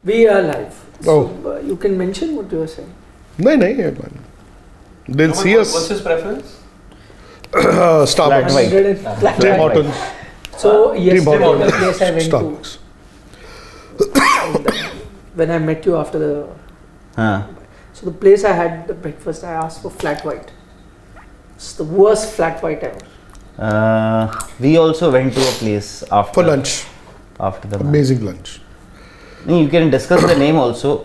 We are live. So, Oh. you can mention what you were saying. नहीं they'll see us. What's his preference? Starbucks, White. 100 and flat Tim white. Hortons, So yesterday Hortons. the place I went Starbucks. to, when I met you after the, so the place I had the breakfast, I asked for flat white. It's the worst flat white ever. We also went to a place after For lunch. After the match. Amazing lunch. You can discuss the name also.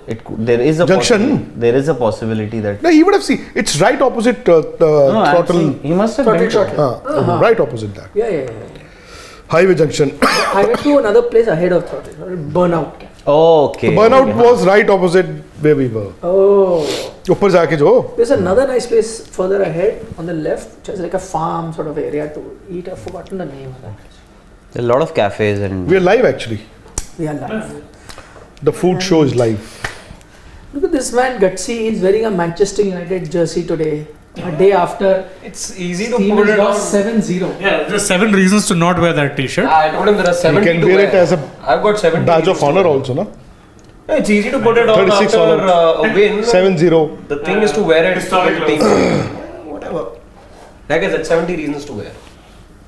There is a Junction. There is a possibility that No, he would have seen. It's right opposite no, Throttle. he must have Throttle been to- Throttle. Right opposite that. Yeah. Highway Junction. I went to another place ahead of Throttle, Burnout. Oh, okay. Burnout okay. was right opposite where we were. Oh. ऊपर जाके जो. There's another nice place further ahead on the left, which is like a farm sort of area to eat. I've forgotten the name of that. There are a lot of cafes and We are live actually. We are live. The food show is live. Look at this man, Gutsy. He's wearing a Manchester United jersey today. A day after It's easy to team put has it on. lost 7-0. Yeah, there's 7 reasons to not wear that t-shirt. I told him there are 70 You can to wear wear. it as a I've got 70 badge of reasons to honor wear. also, no? It's easy to put it on 36 after honor. a win. 7-0. The thing is to wear it for Historic the team. Whatever. Like I said, 70 reasons to wear.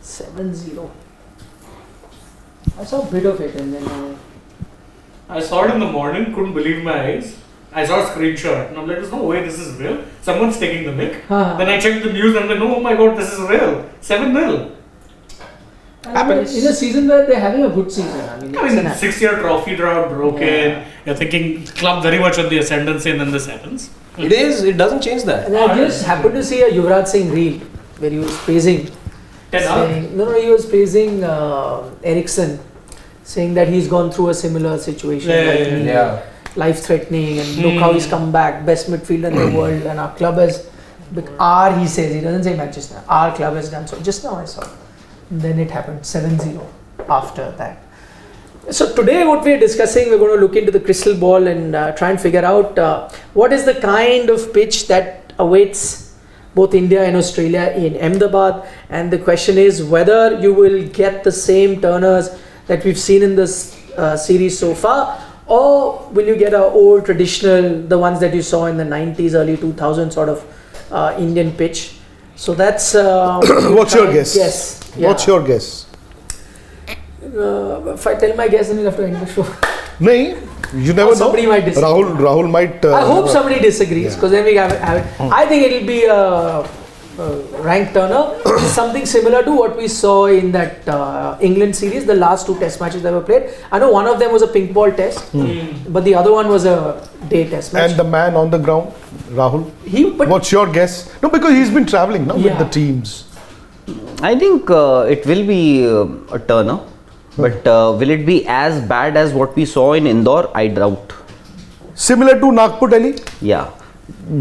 7-0. I saw a bit of it and then I saw it in the morning, couldn't believe my eyes. I saw a screenshot and I'm like, there's no way this is real. Someone's taking the mic. Then I checked the news and I'm like, oh my god, this is real. 7-0. Happens. in a season where they're having a good season. I mean, I it's mean, an 6-year trophy drought broken. Yeah. You're thinking the club very much on the ascendancy and then this happens. It is. It doesn't change that. And I just happened to see a Yuvraj Singh reel where he was praising. Saying, he was praising Ericsson, saying that he's gone through a similar situation like me, Yeah. life-threatening, and look how he's come back, best midfielder in the world, and our club has, he says, he doesn't say Manchester, our club has done so. Just now I saw. And then it happened 7-0 after that. So today what we're discussing, we're going to look into the crystal ball and try and figure out what is the kind of pitch that awaits both India and Australia in Ahmedabad, and the question is whether you will get the same turners that we've seen in this series so far, or will you get our old traditional, the ones that you saw in the 90s, early 2000s sort of Indian pitch. So that's What's your guess? Yes. Yeah. What's your guess? If I tell my guess, then you'll have to end the show. No, you never know. Somebody might disagree. Rahul might. I hope somebody disagrees, because then we have it. I think it'll be a ranked turner. It's something similar to what we saw in that England series, the last 2 test matches that were played. I know one of them was a pink ball test, but the other one was a day test match. And the man on the ground, Rahul. But What's your guess? No, because he's been traveling now Yeah. with the teams. I think it will be a turner, but will it be as bad as what we saw in Indore? I doubt. Similar to Nagpur, Delhi. Yeah,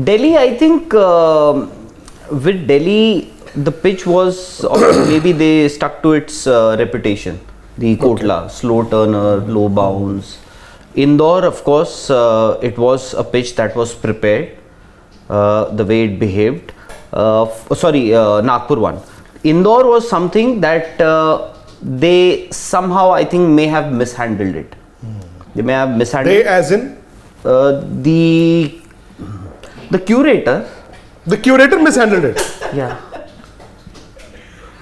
Delhi. I think with Delhi, the pitch was maybe they stuck to its reputation. The Kotla, slow turner, low bounce. Indore, of course, it was a pitch that was prepared. The way it behaved. Nagpur one. Indore was something that they somehow, I think, may have mishandled it. They may have mishandled. They, as in The curator. the curator, mishandled it. Yeah.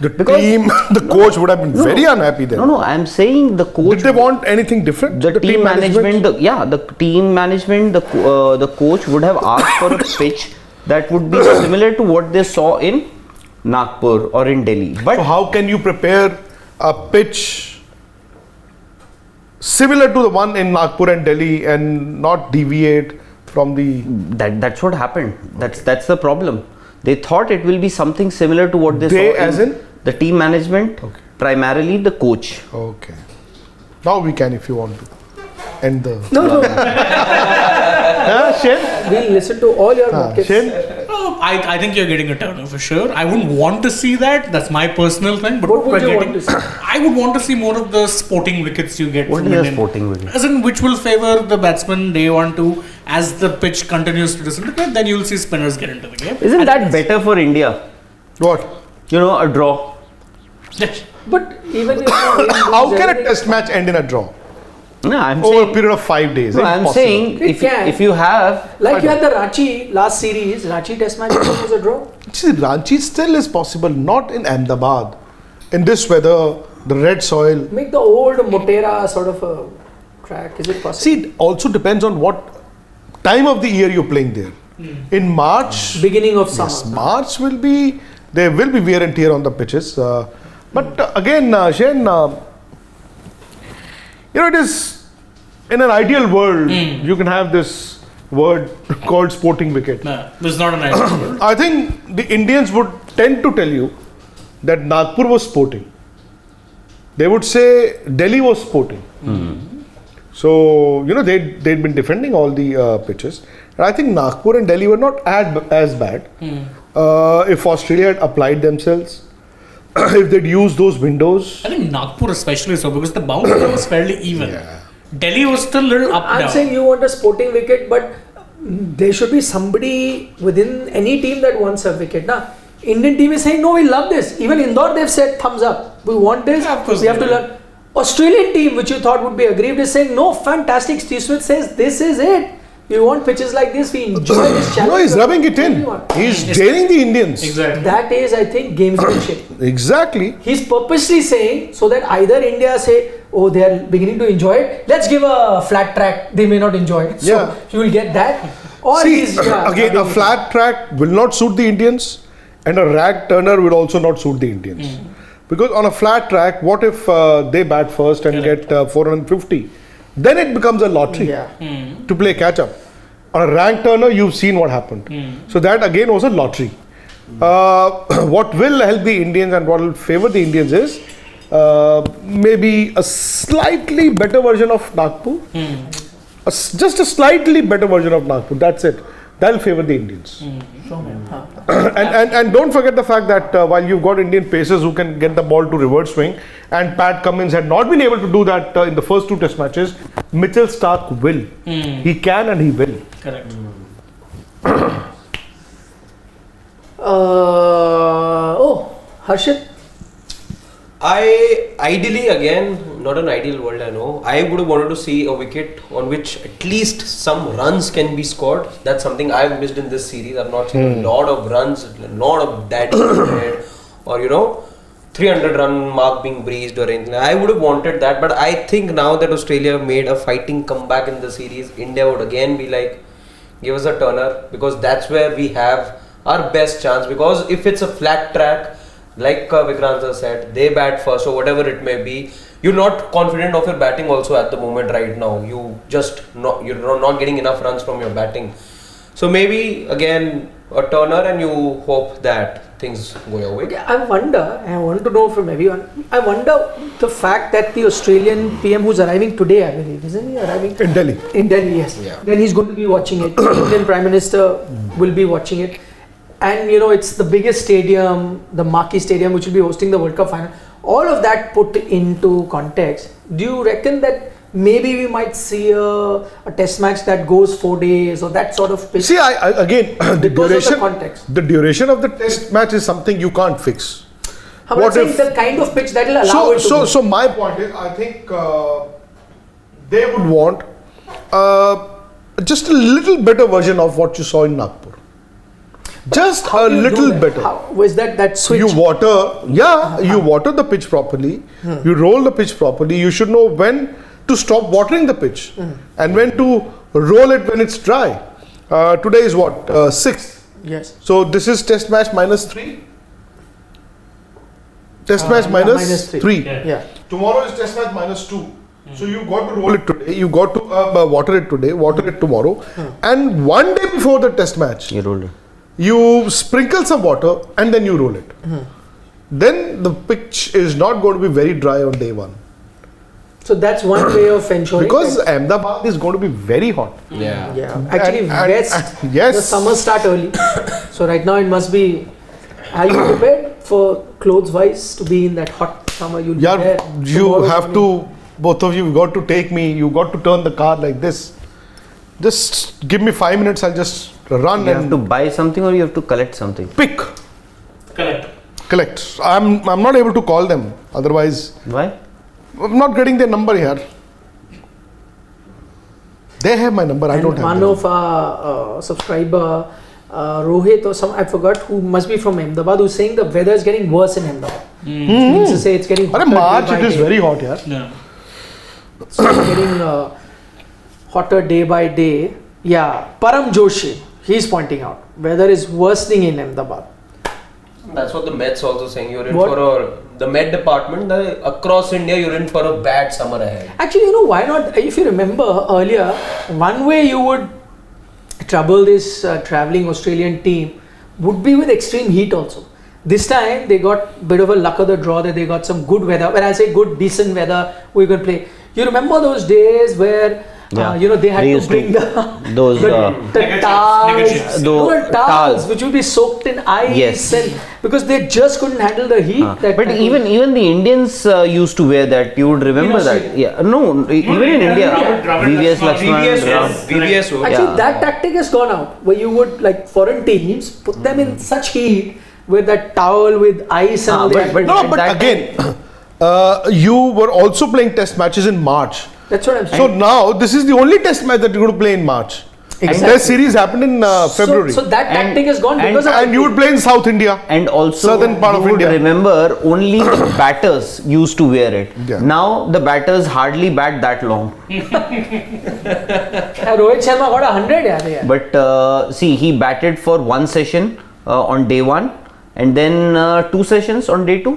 The team, the coach would have been very unhappy then. No. I'm saying the coach. Did they want anything different? The team management. The team management. The coach would have asked for a pitch that would be similar to what they saw in Nagpur or in Delhi. But So how can you prepare a pitch similar to the one in Nagpur and Delhi and not deviate from the... that's what happened. That's the problem. They thought it will be something similar to what they They, saw as in? the team management. Okay. Primarily the coach. Okay. Now we can, if you want to, end the... no, Shen? we'll listen to all your markets. Shen? I think you're getting a turner for sure. I wouldn't want to see that. That's my personal thing. But What would we're you want getting, to see? I would want to see more of the sporting wickets you get What from is a Indian. sporting wicket? As in which will favor the batsman day 1, 2. As the pitch continues to disintegrate, then you'll see spinners get into the game. Isn't that better for India? What? A draw. But even if you How can a test match end in a draw? No, I'm over a saying. period of 5 days. No, I'm Impossible. saying It can. if you have. Like you had the Ranchi last series, Ranchi Test match was a draw. See, Ranchi still is possible, not in Ahmedabad. In this weather, the red soil. Make the old Motera sort of a track. Is it possible? See, it also depends on what time of the year you're playing there. In March, Beginning of summer. yes, March will be, there will be wear and tear on the pitches. But again, Shane, it is in an ideal world, you can have this word called sporting wicket. No, this is not an idea. I think the Indians would tend to tell you that Nagpur was sporting. They would say Delhi was sporting. So, they'd been defending all the pitches. And I think Nagpur and Delhi were not as bad. If Australia had applied themselves, if they'd used those windows. I think Nagpur especially so because the boundary was fairly even. Yeah. Delhi was still a little up I'm down. saying you want a sporting wicket, but there should be somebody within any team that wants a wicket. Now, Indian team is saying, no, we love this. Even Indore, they've said thumbs up. We want this. Yeah, of course we have to they learn. Australian team, which you thought would be aggrieved, is saying, no, fantastic. Steve Smith says, this is it. We want pitches like this. We enjoy this challenge. No, he's rubbing it in. Everyone. He's daring the Indians. Exactly. That is, I think, gamesmanship. Exactly. He's purposely saying so that either India say, oh, they are beginning to enjoy it. Let's give a flat track. They may not enjoy it. So Yeah. you will get that. Or See, he's again, a flat track will not suit the Indians, and a rag turner will also not suit the Indians. Because on a flat track, what if they bat first and get 450? Then it becomes a lottery Yeah. to play catch up. On a rank turner, you've seen what happened. So that again was a lottery. What will help the Indians and what will favor the Indians is maybe a slightly better version of Nagpur. Just a slightly better version of Nagpur. That's it. That'll favor the Indians. And don't forget the fact that while you've got Indian pacers who can get the ball to reverse swing, and Pat Cummins had not been able to do that in the first 2 test matches, Mitchell Starc will. He can and he will. Correct. Harshit? Ideally, again, not an ideal world, I know. I would have wanted to see a wicket on which at least some runs can be scored. That's something I've missed in this series. I've not seen a lot of runs, a lot of daddy or 300 run mark being breezed or anything. I would have wanted that, but I think now that Australia made a fighting comeback in the series, India would again be like, give us a turner, because that's where we have our best chance. Because if it's a flat track, like Vikrant sir said, they bat first or whatever it may be, you're not confident of your batting also at the moment right now. You're not getting enough runs from your batting. So maybe again a turner and you hope that things go your way. I wonder, I want to know from everyone, I wonder the fact that the Australian PM who's arriving today, I believe, isn't he arriving? In Delhi. In Delhi, yes. Yeah. Then he's going to be watching it. The Indian Prime Minister will be watching it. And it's the biggest stadium, the marquee stadium, which will be hosting the World Cup final. All of that put into context, do you reckon that maybe we might see a test match that goes 4 days or that sort of pitch? See, again, the Because of the duration, context. the duration of the test match is something you can't fix. I'm not saying the kind of pitch that will allow it to go. So my point is, I think they would want just a little better version of what you saw in Nagpur. Just How a do you do little that? better. How was that switch? You water, you water the pitch properly. You roll the pitch properly. You should know when to stop watering the pitch and when to roll it when it's dry. Today is what? 6th. Yes. So this is test match -3. Test match minus -3. 3. Yeah. Tomorrow is test match -2. So you got to roll it today. You got to water it today. Water it tomorrow. And one day before the test match, You rolled it. you sprinkle some water and then you roll it. Then the pitch is not going to be very dry on day 1. So that's one way of ensuring. Because that, Ahmedabad is going to be very hot. yeah. Actually, And- West, yes. the summers start early. So right now it must be. Are you prepared for clothes-wise to be in that hot summer? You'll be Yeah, there you tomorrow have morning. to, both of you got to take me, you got to turn the car like this. Just give me 5 minutes, I'll just run You have and to buy something or you have to collect something. pick, Correct. collect. I'm not able to call them, otherwise Why? I'm not getting their number here. They have my number. I And don't have one them. of our subscriber, Rohit or some, I forgot, who must be from Ahmedabad, who's saying the weather is getting worse in Ahmedabad. Means to say it's getting hotter. But in March day by it is day. very hot, yeah. Yeah. So it's getting hotter day by day. Yeah, Param Joshi, he's pointing out weather is worsening in Ahmedabad. That's what the Met's also saying. You're in What? the Met department, across India, you're in for a bad summer ahead. Actually, you know why not? If you remember earlier, one way you would trouble this traveling Australian team would be with extreme heat also. This time they got bit of a luck of the draw that they got some good weather. When I say good, decent weather, we could play. You remember those days where they had to used bring to- the those, the Nega towels, chips. towels Towels. which would be soaked in ice, Yes. and because they just couldn't handle the heat. that But time. even the Indians used to wear that. You would remember that. Australia. Yeah. No, even in India. Dravid VVS Lakshman, Lakshman. VVS Ram. was. VVS was. Actually, Yeah. that tactic has gone out, where you would like foreign teams put them in such heat with that towel with ice and all that. but- No, At but that again, you were also playing test matches in March. That's what I'm saying. So now this is the only test match that you're going to play in March. Exactly. Test series happened in February. So that And- tactic is gone because of and you would play in South India. And also, Southern part you of would India. remember only the batters used to wear it. Yeah. Now the batters hardly bat that long. Rohit Sharma got 100. Yeah. But see, he batted for one session on day one, and then 2 sessions on day 2.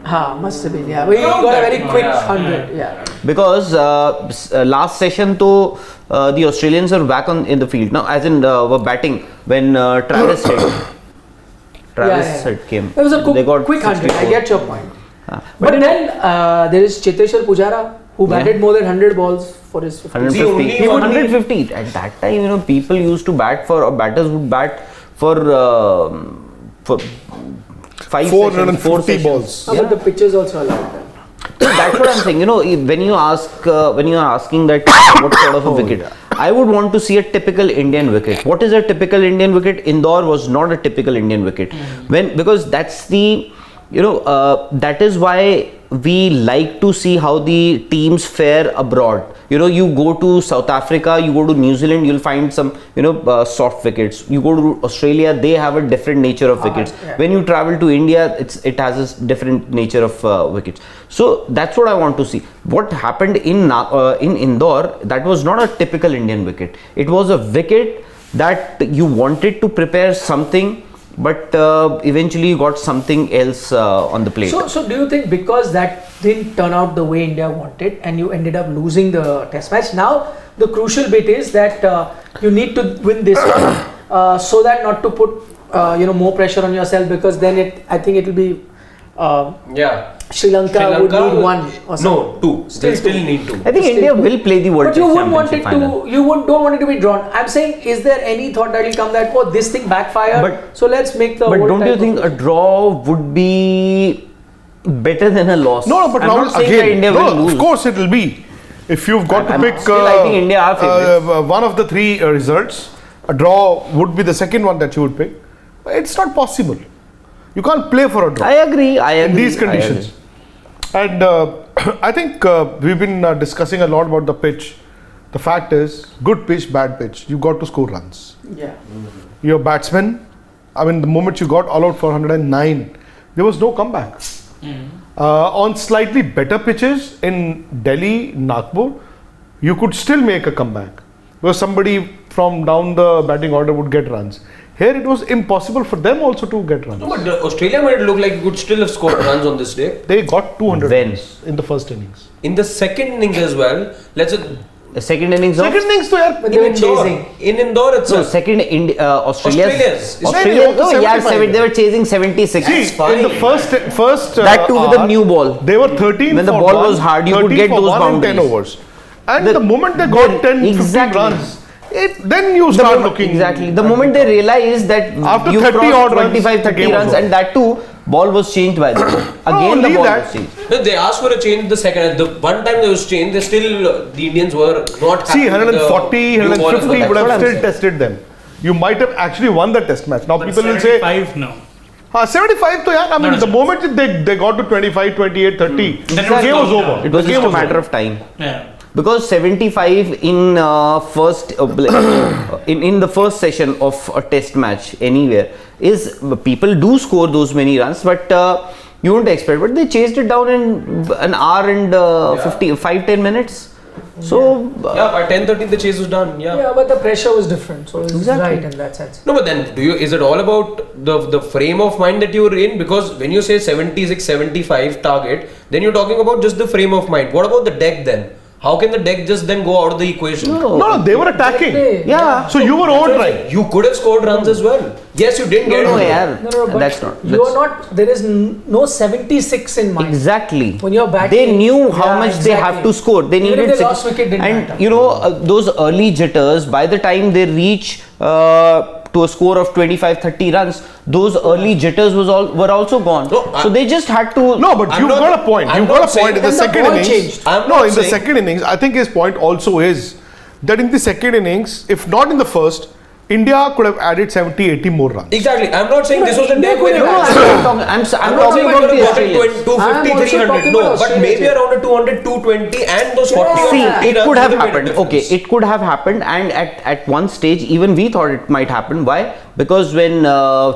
Must have been. Yeah, but he got a very quick 100. Yeah. Because last session, though, the Australians are back in the field now, as in were batting when Travis hit came. It was a They got quick 100. I 64. get your point. But But you then there is Cheteshwar Pujara who batted more than 100 balls for his 50. 150. only He one- 150. At that time, people used to bat for, or batters would bat for 5 450 4 sessions. balls. No, but the pitches also allowed them. So that's what I'm saying. When you are asking that what sort of a wicket, I would want to see a typical Indian wicket. What is a typical Indian wicket? Indore was not a typical Indian wicket. Because that's the, that is why we like to see how the teams fare abroad. You go to South Africa, you go to New Zealand, you'll find some, soft wickets. You go to Australia, they have a different nature of wickets. Yeah. When you travel to India, it has a different nature of wickets. So that's what I want to see. What happened in Indore, that was not a typical Indian wicket. It was a wicket that you wanted to prepare something, but eventually you got something else on the plate. So do you think because that didn't turn out the way India wanted and you ended up losing the test match, now the crucial bit is that you need to win this one so that not to put more pressure on yourself, because then I think it will be Sri Lanka would need one or something. No, 2. They still need 2. I think India will play the World But you Test wouldn't want it Championship final. to. Don't want it to be drawn. I'm saying, is there any thought that will come that this thing backfired? But- so let's make the. But whole don't you type think of- a draw would be better than a loss? No, but I'm now not saying that again, India will lose. of course it will be. If you've got to I'm pick still, I think India are favourites. one of the 3 results, a draw would be the second one that you would pick. But it's not possible. You can't play for a draw I agree. in these conditions. And I think we've been discussing a lot about the pitch. The fact is, good pitch, bad pitch, you got to score runs. Yeah. Your batsman, the moment you got all out for 109, there was no comeback. On slightly better pitches in Delhi, Nagpur, you could still make a comeback because somebody from down the batting order would get runs. Here it was impossible for them also to get runs. No, but Australia made it look like you could still have scored runs on this day. They got 200 When? runs in the first innings. In the second innings as well, let's say The second innings of Second innings to yaar, But they were Indore, chasing. in Indore so itself. second Australia's. Australia. No, Oh, yeah, 75. they were chasing 76. See, fine. in the first That too with a hour, new ball. They were 13 When the for ball one, was hard, you could 13 get for those one in 10 boundaries. overs. And The- the moment they got 10, 15 exactly. runs, then you The start moment- looking. exactly. The moment they realized that After you 30 crossed odd runs, 25, the 30 game was runs, over. and that too, ball was changed by them. Again, the leave ball that. was changed. No, they asked for a change in the second. The one time there was change, they still the Indians were not happy. See, with the 140, new ball as 150 well. would That's what have I'm still saying. tested them. You might have actually won the test match. Now But people will say, 75 now. 75 to yaar, No, the no. moment they got to 25, 28, 30, Then it the was game was down, over. yeah. It was The just game a matter over. of time. Yeah. because 75 in in the first session of a test match anywhere is, people do score those many runs, but you won't expect, but they chased it down in an hour and 5-10 minutes. So by 10:30 the chase was done. Yeah, but the pressure was different, so it's Exactly. right in that sense. No, but then is it all about the frame of mind that you're in? Because when you say 76, 75 target, then you're talking about just the frame of mind. What about the deck then? How can the deck just then go out of the equation? No, they were attacking. yeah. So you were overdrive. You could have scored runs as well. Yes, you didn't get it. No, but That's not. You are not. There is no 76 in mind. Exactly. When you're batting, they knew how yeah, much they have exactly. to score. They Even needed if they lost wicket, didn't and matter. you know those early jitters. By the time they reach to a score of 25-30 runs, those early jitters were also gone. No, so they just had to. No, but I'm you've not- got a point. I'm You've not got a point in the saying- second Then the ball innings. changed. I'm No, not in the saying- second innings, I think his point also is that in the second innings, if not in the first, India could have added 70-80 more runs. Exactly. I'm not saying this was a India deck could where you have actually. I'm talking I'm not about saying the you could have Australians. 250, I'm also 300. talking No, about but maybe Australians. around a 200, 220 and those 40 or See, 50 it runs could have would made a happened. difference. Okay, it could have happened, and at one stage, even we thought it might happen. Why? Because when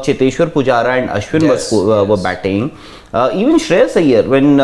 Cheteshwar Pujara and Ashwin Yes, were batting, even Shreyas Iyer, when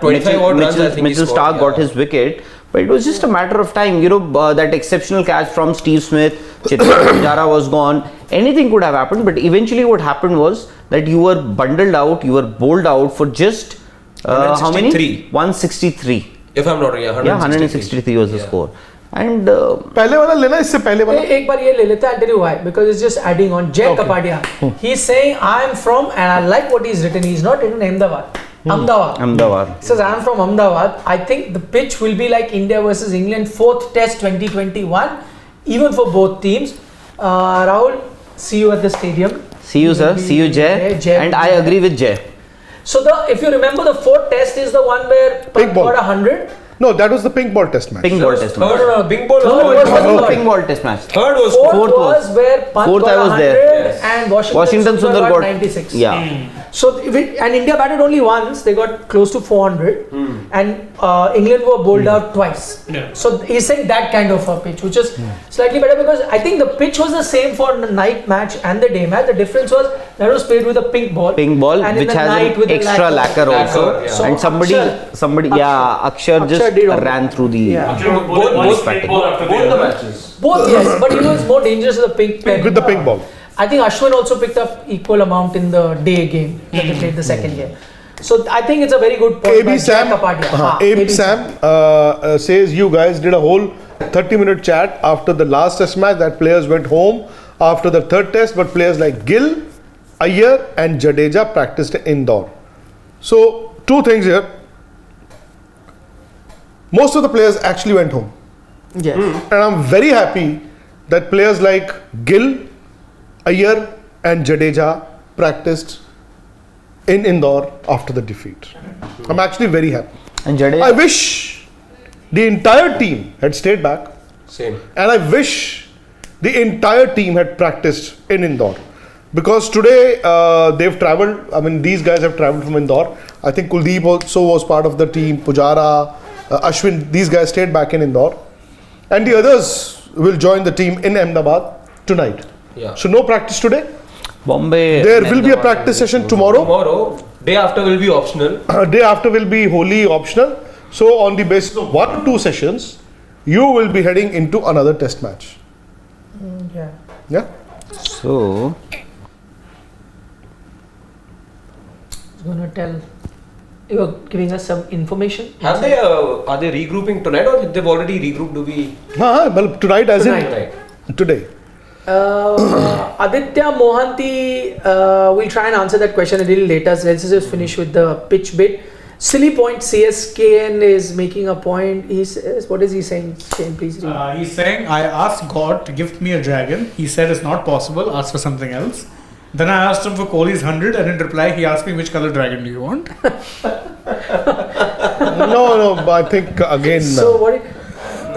25 odd runs, I think he Mitchell scored, Stark got yeah. his wicket, but it was just a matter of time. You know, that exceptional catch from Steve Smith, Cheteshwar Pujara was gone. Anything could have happened, but eventually what happened was that you were bundled out, you were bowled out for just how many? 163. 163. If I'm not wrong, yeah, 163 was the score. And पहले वाला लेना इससे पहले वाला. एक बार ये ले लेते हैं. I'll tell you why. Because it's just adding on. Jay Kapadia. He's saying I'm from, and I like what he's written. He's not written Ahmedabad. Ahmedabad. He says I'm from Ahmedabad. I think the pitch will be like India versus England 4th Test 2021, even for both teams. Rahul, see you at the stadium. see you, sir. See you, Jay. Jay And I agree with Jay. So if you remember, the 4th Test is the one where Big Pant ball. got 100. No, that was the pink ball test match. Pink ball test match. Third, big ball. Third was No, the pink ball test match. Third was Fourth Fourth was where Pant Fourth got I was 100 there. and Washington Sundar got 96. Yeah. So and India batted only once. They got close to 400, and England were bowled out twice. Yeah. So he's saying that kind of a pitch, which is slightly better, because I think the pitch was the same for the night match and the day match. The difference was that was played with a pink ball. Pink ball, and in which the has night an with the extra lacquer also. Lacquer, yeah. So And somebody, Akshar just Akshar did all- ran through the. Yeah. Actually, both one both straight ball after both the the other. matches. Both, yes, but he was more dangerous with the pink pen. With the pink ball. I think Ashwin also picked up equal amount in the day game that they played the second game. So I think it's a very good point by AB Jay Sam, Kapadia. AB Sam says you guys did a whole 30-minute chat after the last test match that players went home after the third test, but players like Gill, Iyer and Jadeja practiced in Indore. So two things here. Most of the players actually went home. Yes. And I'm very happy that players like Gill, Iyer and Jadeja practiced in Indore after the defeat. I'm actually very happy. And I Jadeja. wish the entire team had stayed back, Same. and I wish the entire team had practiced in Indore, because today they've travelled. I mean, these guys have travelled from Indore. I think Kuldeep also was part of the team. Pujara, Ashwin, these guys stayed back in Indore, and the others will join the team in Ahmedabad tonight. Yeah. So no practice today. Bombay. There will be a practice session tomorrow. Tomorrow, day after will be optional. Day after will be wholly optional. So on the basis of 1 or 2 sessions, you will be heading into another test match. Yeah. Yeah. So. I was going to tell. You were giving us some information. Have they? Are they regrouping tonight, or they've already regrouped? Do we? Well, tonight as Tonight. in today. Aditya Mohanty, we'll try and answer that question a little later. So let's just finish with the pitch bit. Silly point, CSKN is making a point. He says, what is he saying? Shane, please read. He's saying, I asked God to gift me a dragon. He said it's not possible. Ask for something else. Then I asked him for Kohli's 100, and in reply, he asked me, which color dragon do you want? No, I think again. So what?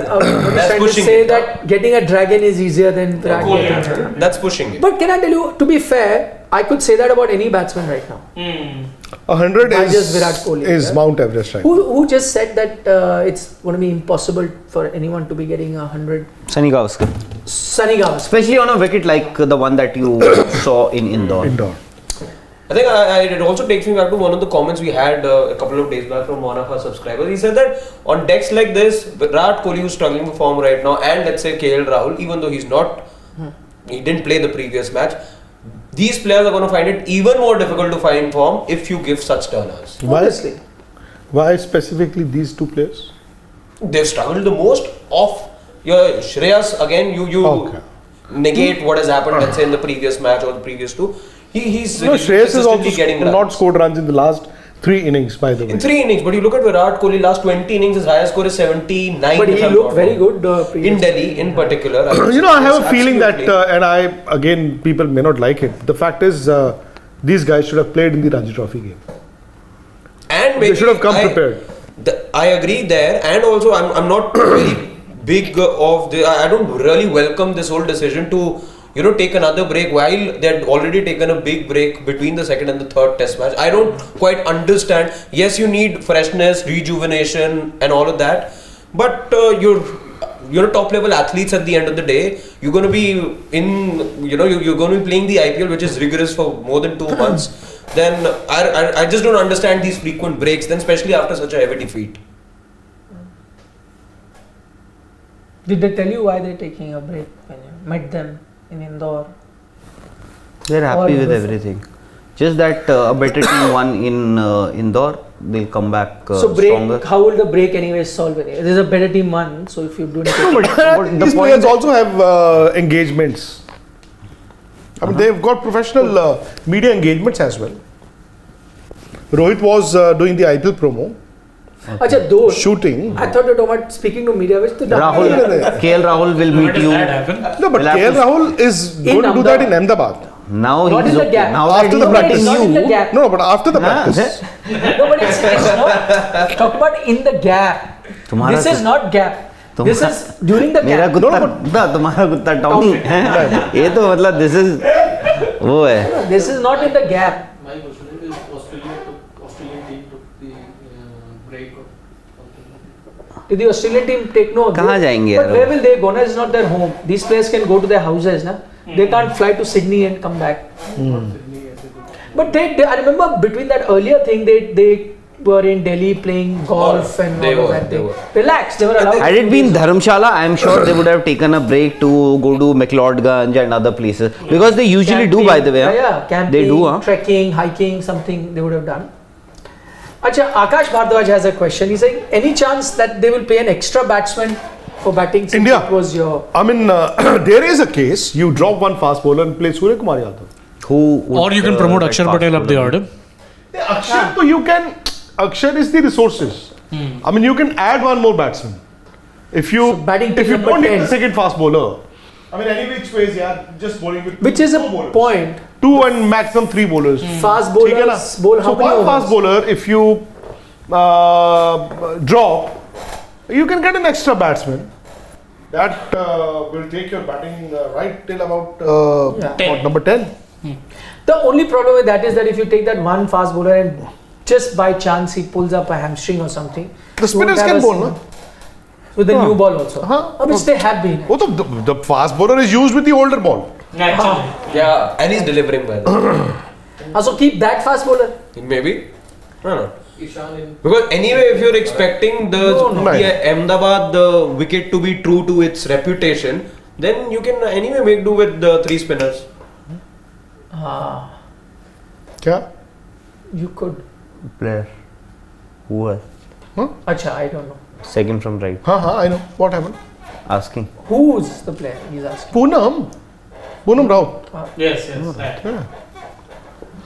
That's trying to pushing say it, that getting a dragon is easier than Virat getting it. That's pushing it. But can I tell you, to be fair, I could say that about any batsman right now. 100 Why just Virat Kohli, is yeah? Mount Everest right? Who just said that it's going to be impossible for anyone to be getting 100? Sunny Gavaskar. Sunny Gavaskar. Especially on a wicket like the one that you saw in Indore. Indoor. I think it also takes me back to one of the comments we had a couple of days back from one of our subscribers. He said that on decks like this, Virat Kohli, who's struggling for form right now, and let's say KL Rahul, even though he didn't play the previous match, these players are going to find it even more difficult to find form if you give such turners. Honestly. Why specifically these two players? They've struggled the most. Off your Shreyas, again, you Okay. negate what has happened, let's say in the previous match or the previous two. He's No, Shreyas has also getting not runs. scored runs in the last 3 innings, by the way. In 3 innings, but you look at Virat Kohli last 20 innings, his highest score is 79. But if he I'm looked not very wrong. good In Delhi, in particular. I have a feeling that, Absolutely. and again, people may not like it. The fact is, these guys should have played in the Ranji Trophy game. And maybe They should have come prepared. I agree there, and also I'm not very big of the. I don't really welcome this whole decision to take another break while they had already taken a big break between the second and the third test match. I don't quite understand. Yes, you need freshness, rejuvenation, and all of that, but you're top level athletes at the end of the day. You're going to be you're going to be playing the IPL, which is rigorous for more than 2 months. Then I just don't understand these frequent breaks, then especially after such a heavy defeat. Did they tell you why they're taking a break when you met them in Indore? They're happy Or with before. everything. Just that a better team won in Indore. They'll come back So break, stronger. how will the break anyway solve it? There's a better team won, so if you don't take But the These point players also have engagements. I mean, they've got professional media engagements as well. Rohit was doing the IPL promo, Acha, those. shooting. I thought you were talking about speaking to media, which to Rahul, KL Rahul will Why meet does you. that happen? No, but We'll have KL to- Rahul is going to do that in Ahmedabad. Now Not he's in the okay. gap. Now that After he's the meeting practice. Not in the you. gap. No, but after the Nah, practice. No, but it's not. Talk about in the gap. तुम्हारा This is not gap. This is during the मेरा gap. कुत्ता तुम्हारा कुत्ता Tommy है ये तो मतलब this is वो है This is not in the gap. My question is Australian team took the break or something. Did the Australian team take no? कहाँ जाएंगे But यार? where will they go? Na, it's not their home. These players can go to their houses, na. They can't fly to Sydney and come back. But I remember between that earlier thing, they were in Delhi playing golf and They all of were, that they thing. were. Relax, they were allowed. Had it been Dharamshala, I am sure they would have taken a break to go to McLeodganj and other places because they usually do, by the way. huh? Yeah, camping, They do, huh? trekking, hiking, something they would have done. Acha, Akash Bhardwaj has a question. He's saying, any chance that they will pay an extra batsman for batting since India. it was your... I mean, there is a case. You drop one fast bowler and play Surya Kumar Yadav. Who would, Or you can promote get Akshar fast Patel up the bowler? order. Akshar, so you can. Akshar is the resources. I mean, you can add one more batsman. If you So batting if you number don't need 10. the second fast bowler. I mean, any which ways, yeah, just bowling with Which two, is a two bowlers. point. 2 and maximum 3 bowlers. Fast ठीक है ना? bowlers bowl how So many one fast overs? bowler, if you drop, you can get an extra batsman. That will take your batting right till about what, number 10. The only problem with that is that if you take that one fast bowler and just by chance he pulls up a hamstring or something, The spinners can bowl, no? with the new ball also, which they have been. Oh, the fast bowler is used with the older ball. Actually. Yeah, and he's delivering by that. So keep that fast bowler. Maybe. I don't know. Ishan in Because anyway, if you're expecting the Ahmedabad the wicket to be true to its reputation, then you can anyway make do with the 3 spinners. Yeah. You could. Player. Who was? Acha, I don't know. Second from right. I know. What happened? Asking. Who's the player? He's asking. Poonam Rao. Yes, that.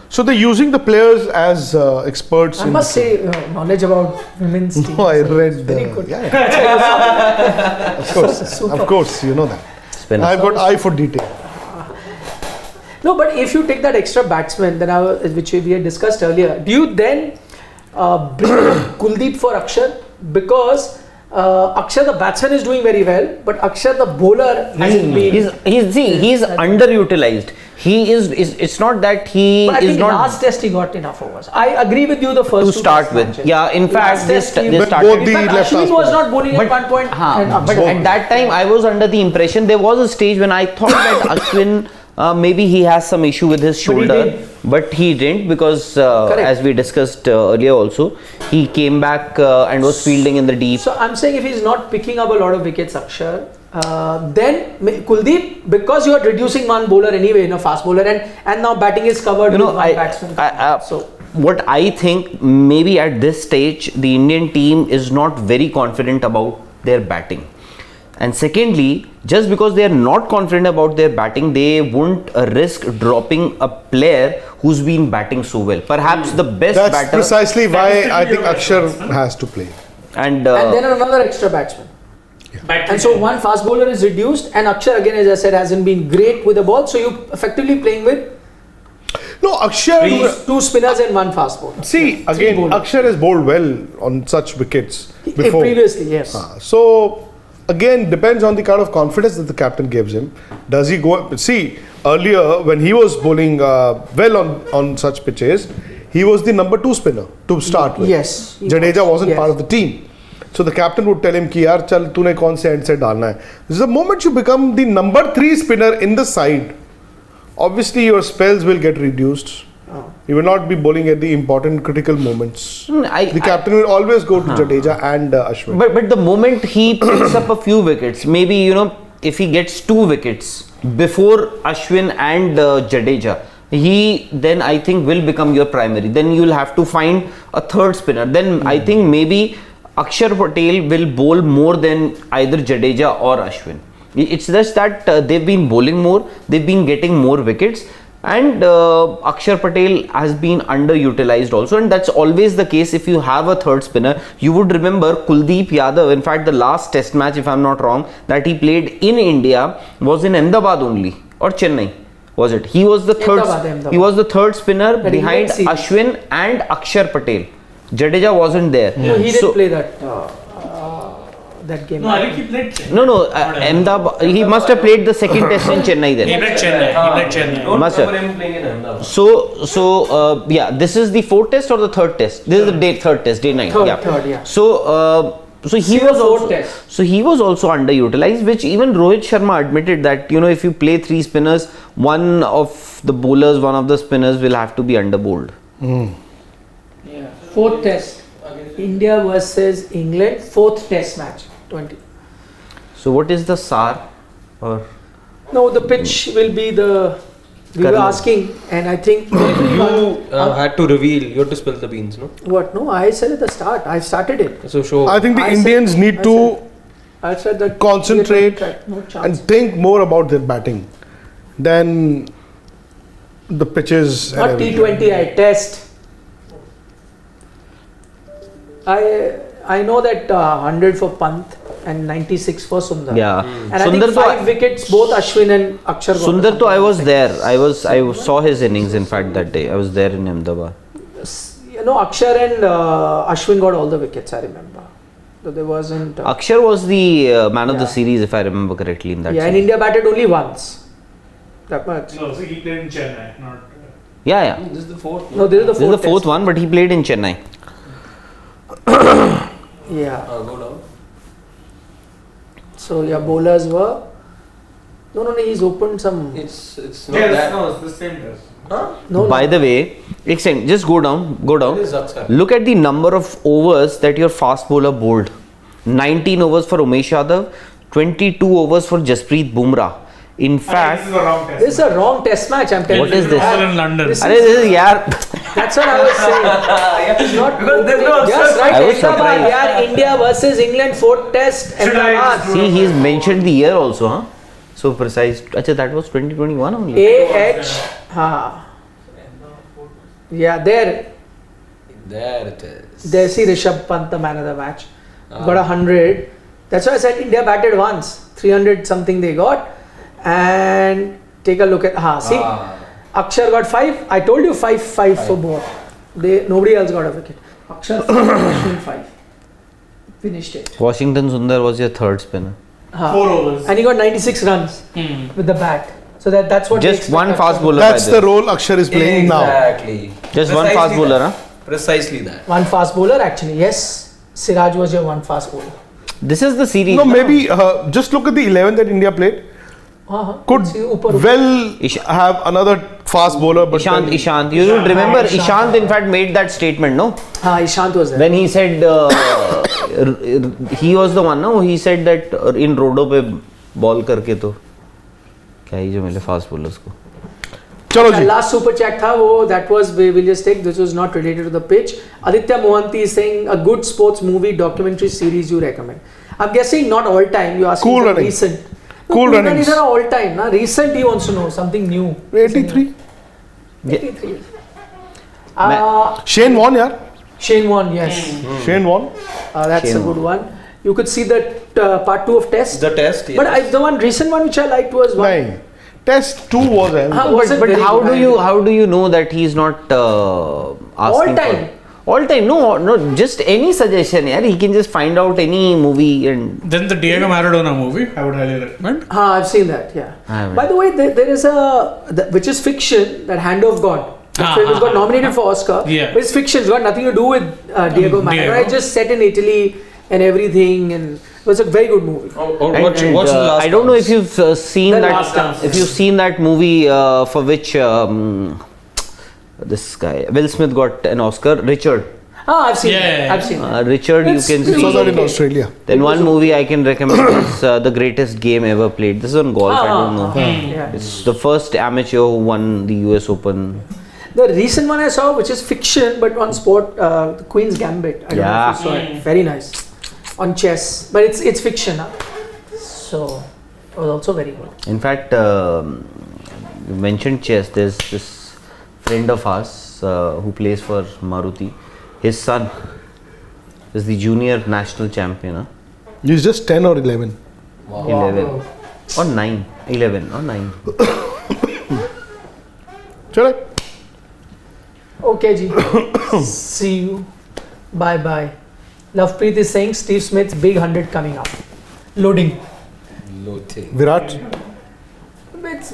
So they're using the players as experts. I must say, knowledge about women's teams. Oh, I read. Very good. Yeah. Of course, you know that. Spinner. I've got eye for detail. No, but if you take that extra batsman, then which we had discussed earlier, do you then bring Kuldeep for Akshar? Because Akshay the batsman is doing very well, but Akshay the bowler hasn't been. He's underutilized. It's not that he But I is think not last test he got enough overs. I agree with you the first to two start test with. matches. Yeah, in fact, they Last test he- started. both In the fact, left Ashwin half was spinner. not bowling at one point. and But Akshay. at that time, I was under the impression there was a stage when I thought that Ashwin maybe he has some issue with his But he shoulder, didn't. but he didn't because Correct. as we discussed earlier also, he came back and was fielding in the deep. So I'm saying if he's not picking up a lot of wickets, Akshay, then Kuldeep, because you are reducing one bowler anyway, fast bowler, and now batting is covered You with know, one batsman. So what I think maybe at this stage the Indian team is not very confident about their batting. And secondly, just because they are not confident about their batting, they won't risk dropping a player who's been batting so well. Perhaps the best That's batter. precisely why I think Statistically, Akshar has to play. And, and then another extra batsman. And so one fast bowler is reduced, and Akshay again, as I said, hasn't been great with the ball. So you effectively playing with No, Akshar. two spinners and one fast bowler. See, Three again, bowlers. Akshar has bowled well on such wickets before. Previously, yes. So, again, depends on the kind of confidence that the captain gives him. Does he go? See, earlier when he was bowling well on such pitches, he was the number 2 spinner to start with. Yes. he Jadeja wasn't Yes. part of the team. So the captain would tell him कि यार चल तूने कौन से end से डालना है. The moment you become the number 3 spinner in the side, obviously your spells will get reduced. You will not be bowling at the important critical moments. The captain will always go to Jadeja and Ashwin. But the moment he picks up a few wickets, maybe if he gets 2 wickets before Ashwin and Jadeja, he then I think will become your primary. Then you'll have to find a third spinner. Then I think maybe Akshar Patel will bowl more than either Jadeja or Ashwin. It's just that they've been bowling more, they've been getting more wickets, and Akshar Patel has been underutilized also, and that's always the case if you have a third spinner. You would remember Kuldeep Yadav, in fact the last test match, if I'm not wrong, that he played in India was in Ahmedabad only, or Chennai. Was it? He was the third. Ahmedabad. He was the third spinner That behind England series. Ashwin and Akshar Patel. Jadeja wasn't there. No, he didn't So- play that game. No, I think he played Chennai. No, Ahmedabad. He must have played the second test in Chennai He then. played Chennai. Don't Must remember have. him playing in Ahmedabad. So yeah, this is the 4th test or the 3rd test? This is the third test, day 9. Third, yeah. So he Series was fourth also, test. so he was also underutilized, which even Rohit Sharma admitted that if you play 3 spinners, one of the bowlers, one of the spinners will have to be underbowled. Yeah. 4th test. India versus England, 4th test match. 20. So what is the SAR? Or No, the pitch will be the. We were Colonel. asking, and I think You had to reveal, you had to spill the beans, no? what? No, I said at the start. I started it. So show. I think the I said- Indians need I to I said that concentrate no chance. and think more about their batting than the pitches. and Not everything. T20, I test. I know that 100 for Pant and 96 for Sundar. yeah, And I think 5 wickets, both Ashwin and Akshar. got Sundar, the though I was 96. there. I saw his innings. In fact, that day I was there in Ahmedabad. Akshar and Ashwin got all the wickets, I remember. So there wasn't. Akshar was the man of the Yeah. series, if I remember correctly, in that. Yeah, and series. India batted only once. That much. No, so he played in Chennai, not. Yeah. This is the 4th. No, this is the This is fourth. the 4th test. one, but he played in Chennai. Yeah. Go down. So yeah, bowlers were. No, Hmm. he's opened some. It's not Yes, that. no, it's the same test. Huh? No, By the way, extend. Just go down. It is Akshar. Look at the number of overs that your fast bowler bowled. 19 overs for Umesh Yadav, 22 overs for Jasprit Bumrah. In I think fact, this is a wrong test. this is a wrong test match. I'm telling What you. is this? All in London. This Arey, this is yaar. That's what I was saying. It's not Because there's no just right. I was Ahmedabad, surprised. yeah, India versus England 4th test. Should I Ahmedabad. just See, he's mentioned the year also, huh? So precise. Achha, that was 2021 only. AH. Yeah, there. There it is. There, see Rishabh Pant, the man of the match. Got 100. That's why I said India batted once. 300 something they got. And take a look at. See. Akshar got 5. I told you 5 for both. Nobody else got a wicket. Akshar 5, Ashwin 5. finished it. Washington Sundar was your third spinner. 4 overs. And he got 96 runs with the bat. So that's what. Just one fast bowler. That's the role Akshar is playing now. Exactly. Just one Precisely fast bowler, that. huh? Precisely that. One fast bowler, actually. Yes, Siraj was your one fast bowler. This is the series. No, maybe just look at the 11 that India played. Could See, upar. well have another fast bowler, but then- Ishant. You would remember Ishant in fact made that statement, no? Ishant was there. When he said he was the one, no? He said that in rodo pe ball करके तो क्या ही जो मिले fast bowlers को. चलो The ji. last super chat tha, that was, we'll just take, this was not related to the pitch. Aditya Mohanty is saying a good sports movie documentary series you recommend. I'm guessing not all time, you asking Cool for Runnings. recent. No, Cool Runnings. Runnings are all time. Na? Recent he wants to know, something new. 83. 83. Shane Warne, yeah. Shane Warne, yes. Shane Warne. That's Shane a good one. You could see that part 2 of Test. The test. Yes. But the one recent one which I liked was one. Nine. Test 2 was Wasn't But very how good. do you know that he's not asking time. for all time? No, just any suggestion. Yeah, he can just find out any movie and Then the Diego Maradona movie, I would highly recommend. I've seen that, yeah. I haven't. By the way, there is which is fiction, that Hand of God. That film got nominated for Oscar. Yeah. But it's fiction, it's got nothing to do with Diego Maradona. Diego. It's just set in Italy and everything, and it was a very good movie. What's the last I don't know if you've seen The that. Last Dance. If you've seen that movie for which this guy Will Smith got an Oscar, Richard. I've seen Yeah, that. yeah, I've seen that. Richard, It's- you can it saw was see. that in okay. Australia. Then one movie I can recommend is The Greatest Game Ever Played. This is on golf. I don't know. Yeah. It's the first amateur who won the US Open. The recent one I saw, which is fiction but on sport, the Queen's Gambit. I don't know if you saw it. Very nice. On chess, but it's fiction. So it was also very good. In fact, you mentioned chess. There's this friend of ours who plays for Maruti. His son is the junior national champion. Huh? He's just 10 or 11. 11 or 9. 11 or 9. Chale. Okay, Ji. See you. Bye bye. Lovepreet is saying Steve Smith's big 100 coming up. Loading. Virat. It's,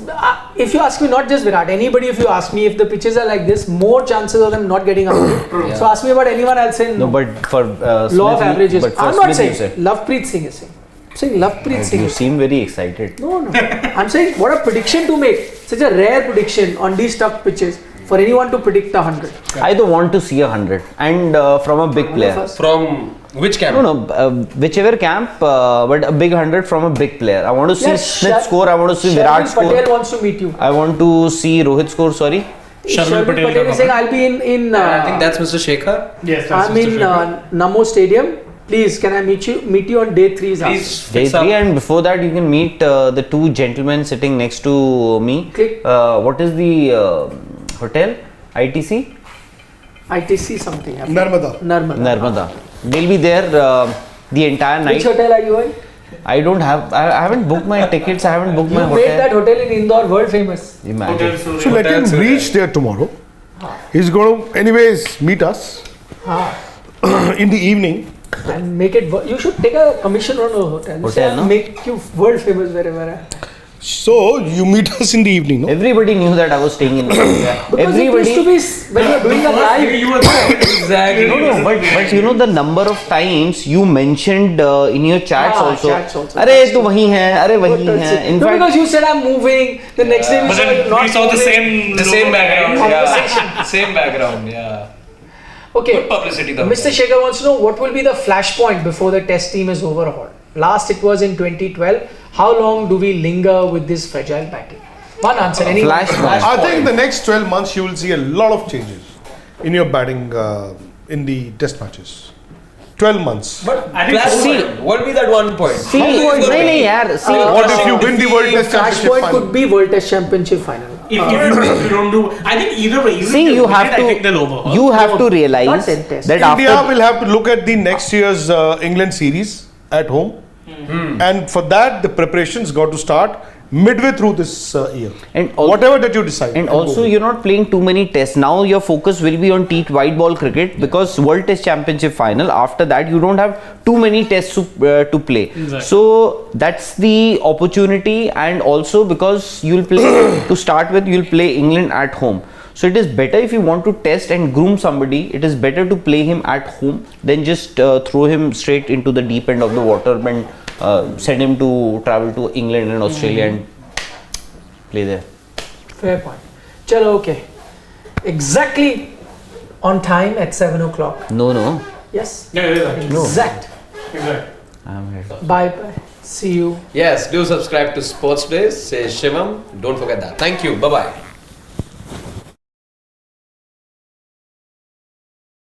if you ask me, not just Virat, anybody, if you ask me, if the pitches are like this, more chances of them not getting 100. So ask me about anyone, I'll say No, no. but for Law of Smith, averages. But for I'm not Smith, you saying. said. Lovepreet Singh is saying. I'm saying Lovepreet Singh You is saying. seem very excited. No. I'm saying what a prediction to make. Such a rare prediction on these tough pitches for anyone to predict 100. I don't want to see 100 and from a big player. From which camp? No, whichever camp, but a big 100 from a big player. I want to see Yes, Smith score. I want to see Virat Sharvil score. Patel wants to meet you. I want to see Rohit score. Sorry. Sharvil Patel Patel is saying I'll be in I think that's Mr. Shekhar. Yes, that's I'm in Mr. Shekhar. Namo Stadium. Please, can I meet you on day 3? Please Day fix up. 3, and before that you can meet the two gentlemen sitting next to me. Click. What is the hotel? ITC? ITC something. Narmada. Narmada. They'll be there the entire night. Which hotel are you in? I don't have. I haven't booked my tickets. I haven't booked You my made that hotel. hotel in Indore world famous. Imagine. So let him reach there tomorrow. He's going to anyways meet us in the evening. And make it. You should take a commission on a hotel. You say, Hotel, no? Make you world famous wherever. So you meet us in the evening, no? Everybody knew that I was staying in India. Because it used to be when you're doing a live. You were there. Exactly. No, but you know the number of times you mentioned in your chats also. Chats also. अरे तू वही है, अरे वही है. In No, fact, because you said I'm moving. The next day we But saw then you're not we saw the moving. same background. Conversation. Yeah. Same background. Yeah. Okay. Good publicity though. Mr. Shekhar wants to know what will be the flashpoint before the test team is overhauled. Last it was in 2012. How long do we linger with this fragile batting? One answer. Any Flashpoint. I think the next 12 months you will see a lot of changes in your batting in the test matches. 12 months. But I think flashpoint, what will be that one point? see, How is it नहीं gonna नहीं be? यार. See, What if you win the World Test Championship flashpoint final? could be World Test Championship final. if you don't do, I think either way, even see, if you win have it, I think they'll to. overhaul. You have to Not realize in test. that India after. will have to look at the next year's England series at home. And for that, the preparations got to start midway through this year. And Whatever that you decide. And also, you're not playing too many tests. Now your focus will be on white ball cricket because World Test Championship final. After that, you don't have too many tests to play. Exactly. So that's the opportunity, and also because you'll play to start with, you'll play England at home. So it is better if you want to test and groom somebody. It is better to play him at home than just throw him straight into the deep end of the water and send him to travel to England and Australia and play there. Fair point. Chalo, okay. Exactly on time at 7 o'clock. No. Yes? Yeah, it is actually. Exact. Exactly. I'm here. Bye. See you. Yes, do subscribe to Sports Days, says Shivam. Don't forget that. Thank you. Bye bye.